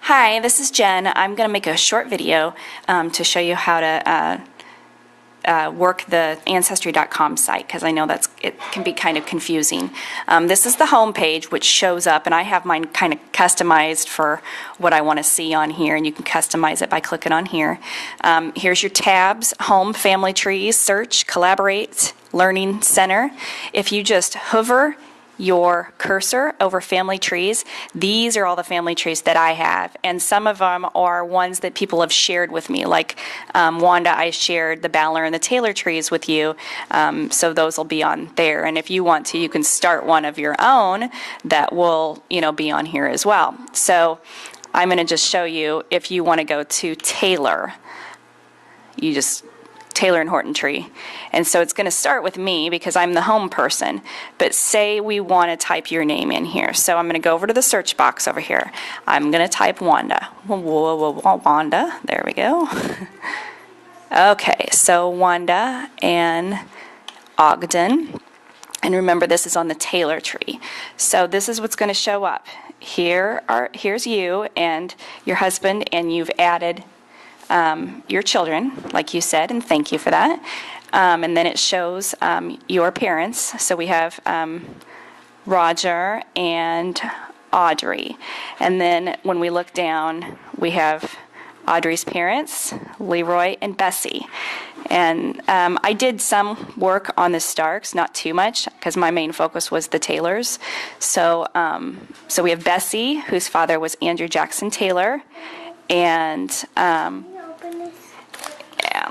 Hi, this is Jen. I'm going to make a short video to show you how to work the Ancestry.com site, because I know it can be kind of confusing. This is the home page, which shows up, and I have mine kind of customized for what I want to see on here, and you can customize it by clicking on here. Here's your tabs: Home, Family Trees, Search, Collaborate, Learning Center. If you just hover your cursor over family trees, these are all the family trees that I have, and some of them are ones that people have shared with me, like Wanda, I shared the Baller and the Taylor trees with you, so those will be on there, and if you want to, you can start one of your own that will, be on here as well. So I'm going to just show you, if you want to go to Taylor, you just Taylor and Horton tree. And so it's going to start with me because I'm the home person. But say we want to type your name in here. So I'm going to go over to the search box over here. I'm going to type Wanda. Wanda. There we go. Okay, so Wanda and Ogden. And remember, this is on the Taylor tree. So this is what's going to show up. Here's you and your husband, and you've added your children, like you said, and thank you for that. And then it shows your parents. So we have Roger and Audrey. And then when we look down, we have Audrey's parents, Leroy and Bessie. And I did some work on the Starks, not too much, because my main focus was the Taylors. So we have Bessie, whose father was Andrew Jackson Taylor, and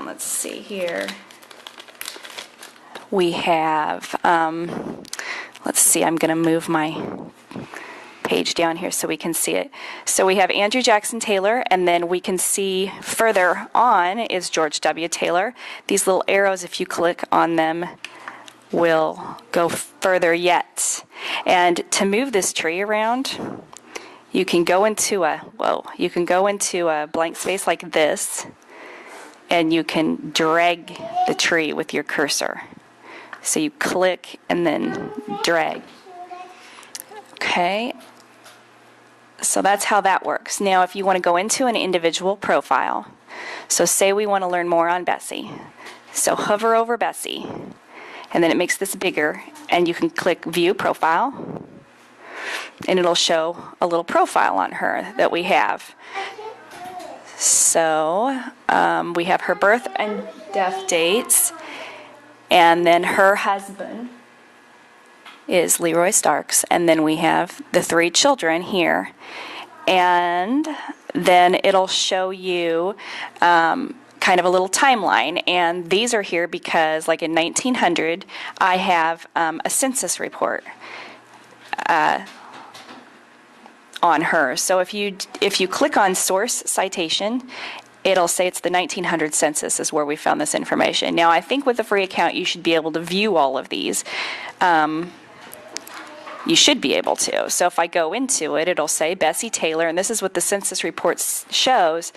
let's see here. We have, let's see, I'm going to move my page down here so we can see it. So we have Andrew Jackson Taylor, and then we can see further on is George W. Taylor. These little arrows, if you click on them, will go further yet. And to move this tree around, you can go into a blank space like this, and you can drag the tree with your cursor. So you click and then drag. Okay, so that's how that works. Now if you want to go into an individual profile, so say we want to learn more on Bessie. So hover over Bessie, and then it makes this bigger, and you can click View Profile, and it'll show a little profile on her that we have. So we have her birth and death dates, and then her husband is Leroy Starks, and then we have the 3 children here. And then it'll show you kind of a little timeline, and these are here because, like in 1900, I have a census report on her. So if you click on source citation, it'll say it's the 1900 census is where we found this information. Now I think with a free account you should be able to view all of these. You should be able to. So if I go into it, it'll say Bessie Taylor, and this is what the census report shows.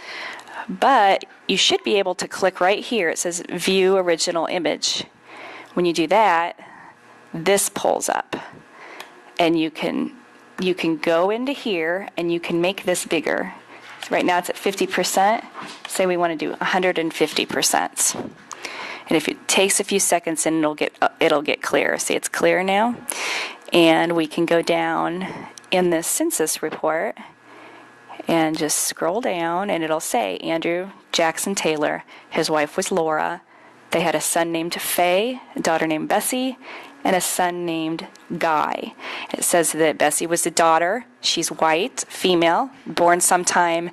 But you should be able to click right here. It says View Original Image. When you do that, this pulls up, and you can go into here and you can make this bigger. So right now it's at 50%. Say we want to do 150%. And if it takes a few seconds, then it'll get clear. See, it's clear now. And we can go down in this census report and just scroll down, and it'll say Andrew Jackson Taylor. His wife was Laura. They had a son named Faye, a daughter named Bessie, and a son named Guy. It says that Bessie was the daughter. She's white, female, born sometime,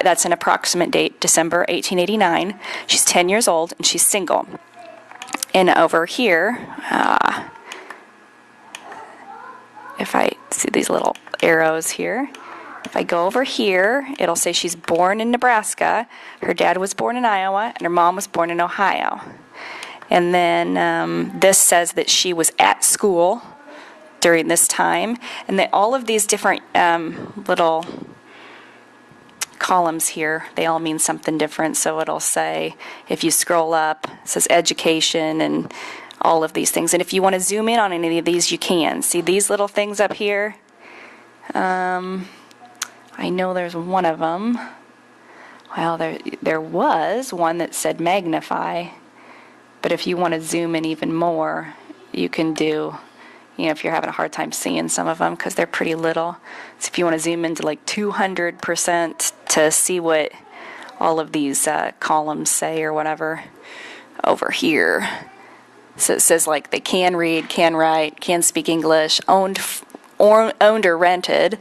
that's an approximate date, December 1889. She's 10 years old, and she's single. And over here, if I see these little arrows here, if I go over here, it'll say she's born in Nebraska. Her dad was born in Iowa, and her mom was born in Ohio. And then this says that she was at school during this time. And that all of these different little columns here, they all mean something different. So it'll say, if you scroll up, it says education and all of these things. And if you want to zoom in on any of these, you can. See these little things up here? I know there's one of them. Well, there was one that said magnify, but if you want to zoom in even more, you can do, if you're having a hard time seeing some of them because they're pretty little. So if you want to zoom into like 200% to see what all of these columns say or whatever, over here. So it says like they can read, can write, can speak English, owned or rented,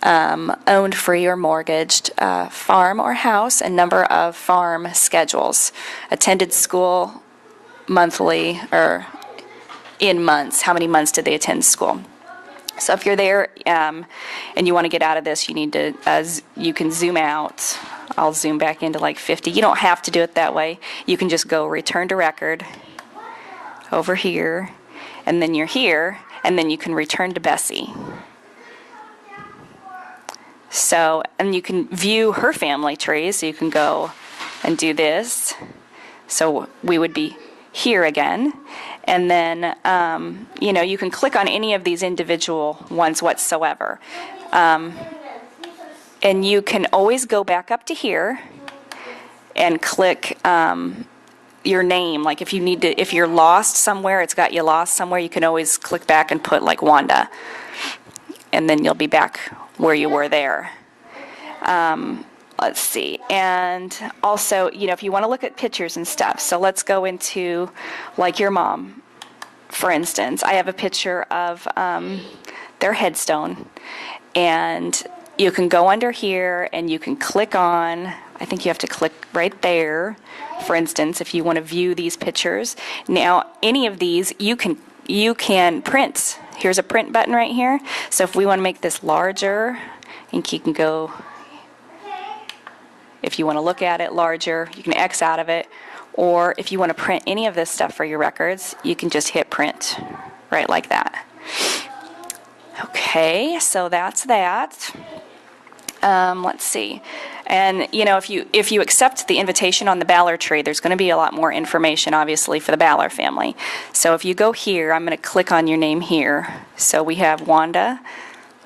owned, free, or mortgaged, farm or house, and number of farm schedules, attended school monthly or in months. How many months did they attend school? So if you're there and you want to get out of this, you need to, you can zoom out. I'll zoom back into like 50. You don't have to do it that way. You can just go return to record over here, and then you're here, and then you can return to Bessie. So, and you can view her family tree, so you can go and do this. So we would be here again. And then, you can click on any of these individual ones whatsoever. And you can always go back up to here and click your name. Like if you're lost somewhere, it's got you lost somewhere, you can always click back and put like Wanda. And then you'll be back where you were there. Let's see. And also, if you want to look at pictures and stuff, so let's go into like your mom, for instance. I have a picture of their headstone, and you can go under here and you can click on, I think you have to click right there, for instance, if you want to view these pictures. Now, any of these you can print. Here's a print button right here. So if we want to make this larger, you can go, if you want to look at it larger, you can X out of it. Or if you want to print any of this stuff for your records, you can just hit print right like that. Okay, so that's that. Let's see. And, if you accept the invitation on the Baller tree, there's going to be a lot more information, obviously, for the Baller family. So if you go here, I'm going to click on your name here. So we have Wanda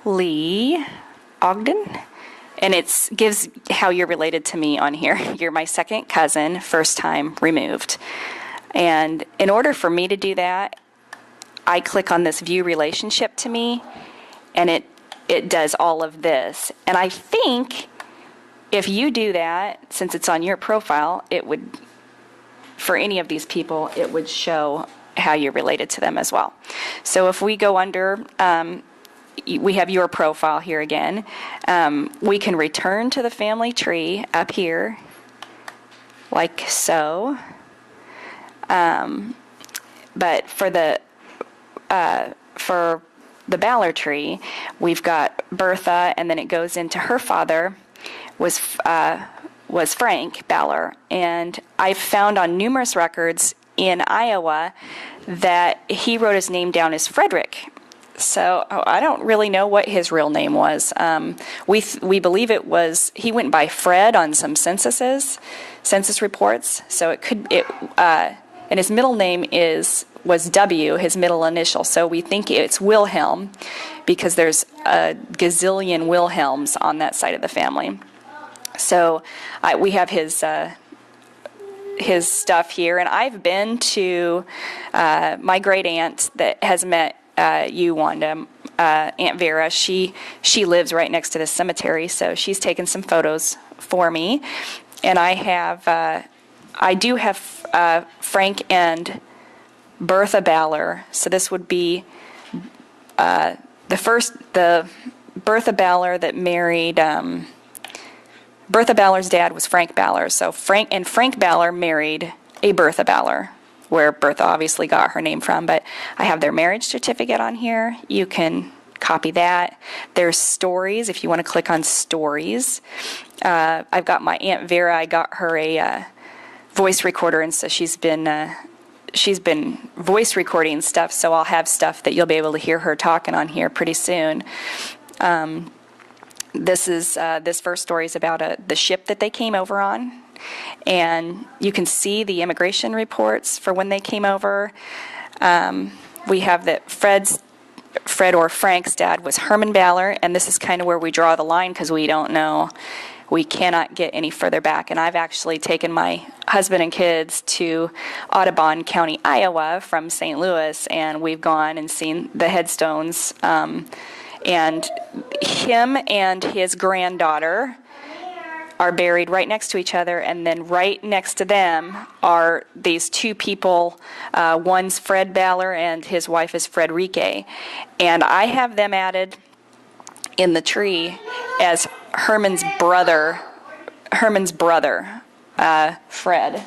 Lee Ogden. And it gives how you're related to me on here. You're my second cousin, first time removed. And in order for me to do that, I click on this view relationship to me, and it does all of this. And I think if you do that, since it's on your profile, it would, for any of these people, it would show how you're related to them as well. So if we go under, we have your profile here again. We can return to the family tree up here, like so. But for the Baller tree, we've got Bertha, and then it goes into her father was Frank Baller. And I've found on numerous records in Iowa that he wrote his name down as Frederick. So I don't really know what his real name was. We believe it was, he went by Fred on some census reports. So it could, and his middle name was W, his middle initial. So we think it's Wilhelm, because there's a gazillion Wilhelms on that side of the family. So we have his stuff here, and I've been to my great aunt that has met you, Wanda, Aunt Vera. She lives right next to the cemetery, so she's taken some photos for me. And I do have Frank and Bertha Baller. So this would be the Bertha Baller that married. Bertha Baller's dad was Frank Baller. So Frank Baller married a Bertha Baller, where Bertha obviously got her name from. But I have their marriage certificate on here. You can copy that. There's stories, if you want to click on stories. I've got my Aunt Vera. I got her a voice recorder, and so she's been voice recording stuff, so I'll have stuff that you'll be able to hear her talking on here pretty soon. This first story is about the ship that they came over on, and you can see the immigration reports for when they came over. We have that Fred's Fred or Frank's dad was Herman Baller, and this is kind of where we draw the line because we don't know. We cannot get any further back. And I've actually taken my husband and kids to Audubon County, Iowa from St. Louis, and we've gone and seen the headstones. And him and his granddaughter are buried right next to each other, and then right next to them are these two people. One's Fred Baller, and his wife is Frederique. And I have them added in the tree as Herman's brother, Fred.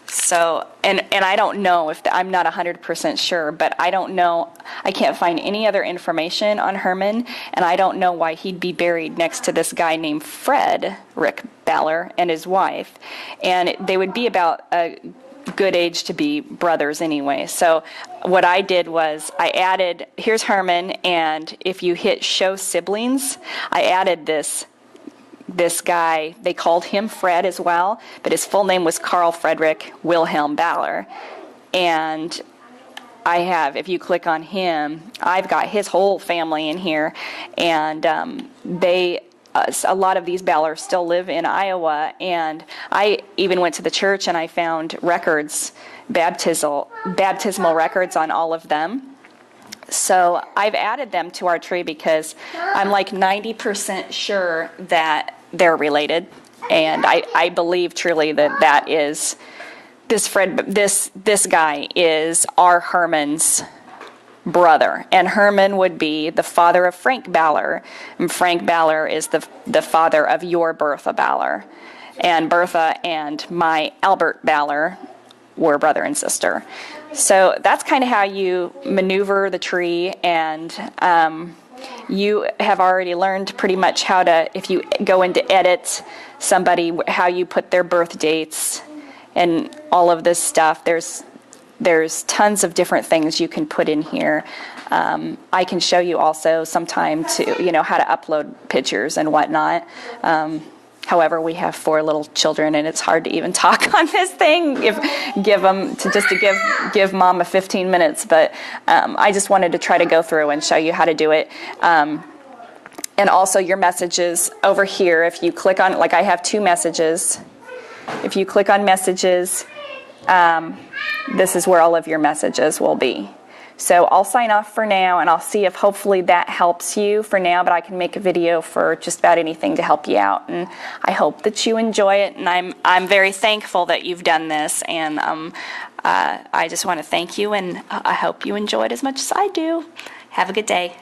So, and I don't know if, I'm not 100% sure, but I don't know, I can't find any other information on Herman, and I don't know why he'd be buried next to this guy named Rick Baller and his wife. And they would be about a good age to be brothers anyway. So what I did was I added, here's Herman, and if you hit show siblings, I added this guy. They called him Fred as well, but his full name was Carl Frederick Wilhelm Baller. And I have, if you click on him, I've got his whole family in here, and a lot of these Ballers still live in Iowa, and I even went to the church and I found records, baptismal records on all of them. So I've added them to our tree because I'm like 90% sure that they're related, and I believe truly that is this guy is our Herman's brother, and Herman would be the father of Frank Baller, and Frank Baller is the father of your Bertha Baller, and Bertha and my Albert Baller were brother and sister. So that's kind of how you maneuver the tree, and you have already learned pretty much how to, if you go into edit somebody, how you put their birth dates and all of this stuff. There's tons of different things you can put in here. I can show you also sometime how to upload pictures and whatnot. However, we have 4 little children, and it's hard to even talk on this thing. Give Mom 15 minutes, but I just wanted to try to go through and show you how to do it. And also your messages over here. If you click on, like I have 2 messages. If you click on messages, this is where all of your messages will be. So I'll sign off for now, and I'll see if hopefully that helps you for now, but I can make a video for just about anything to help you out. And I hope that you enjoy it, and I'm very thankful that you've done this, and I just want to thank you, and I hope you enjoy it as much as I do. Have a good day.